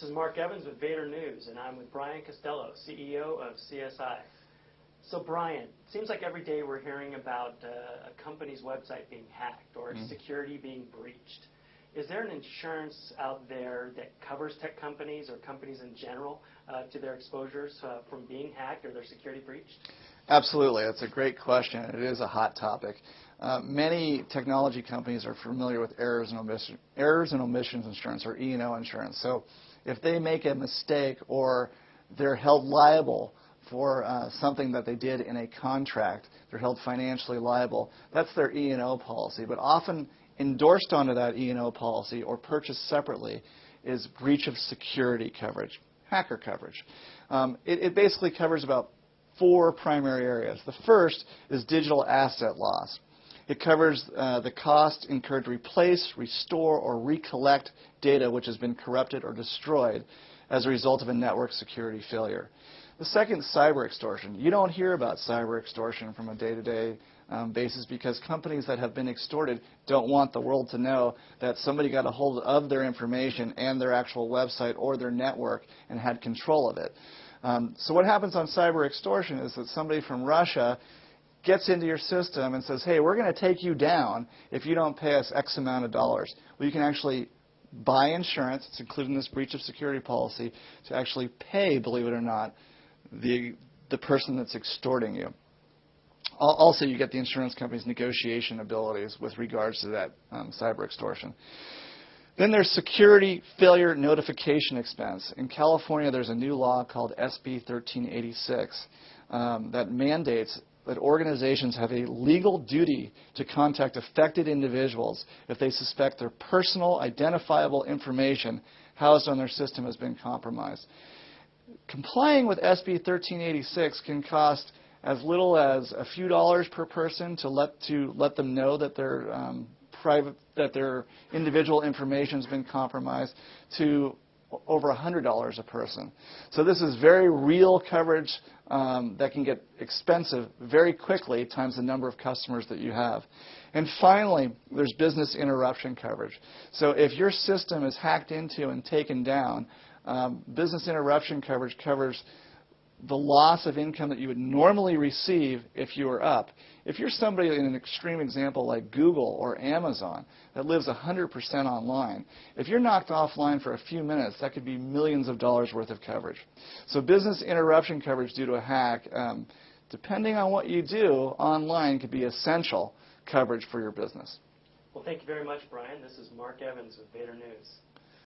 is Mark Evans with Vader News, and I'm with Brian Costello, CEO of CSI. So Brian, it seems like every day we're hearing about a company's website being hacked or security being breached. Is there an insurance out there that covers tech companies or companies in general to their exposures from being hacked or their security breached? Absolutely. That's a great question. It is a hot topic. Many technology companies are familiar with errors and omissions insurance, or E&O insurance. So if they make a mistake or they're held liable for something that they did in a contract, they're held financially liable, that's their E&O policy. But often endorsed onto that E&O policy or purchased separately is breach of security coverage, hacker coverage. It basically covers about 4 primary areas. The first is digital asset loss. It covers the cost incurred to replace, restore, or recollect data which has been corrupted or destroyed as a result of a network security failure. The second is cyber extortion. You don't hear about cyber extortion from a day-to-day basis because companies that have been extorted don't want the world to know that somebody got a hold of their information and their actual website or their network and had control of it. So what happens on cyber extortion is that somebody from Russia gets into your system and says, hey, we're going to take you down if you don't pay us X amount of dollars. Well, you can actually buy insurance, it's included in this breach of security policy, to actually pay, believe it or not, the person that's extorting you. Also, you get the insurance company's negotiation abilities with regards to that cyber extortion. Then there's security failure notification expense. In California, there's a new law called SB 1386 that mandates that organizations have a legal duty to contact affected individuals if they suspect their personal identifiable information housed on their system has been compromised. Complying with SB 1386 can cost as little as a few dollars per person to let them know that their individual information has been compromised, to over $100 a person. So this is very real coverage that can get expensive very quickly times the number of customers that you have. And finally, there's business interruption coverage. So if your system is hacked into and taken down, business interruption coverage covers the loss of income that you would normally receive if you were up. If you're somebody, in an extreme example like Google or Amazon, that lives 100% online, if you're knocked offline for a few minutes, that could be millions of dollars worth of coverage. So business interruption coverage due to a hack, depending on what you do online, could be essential coverage for your business. Well, thank you very much, Brian. This is Mark Evans with Vader News.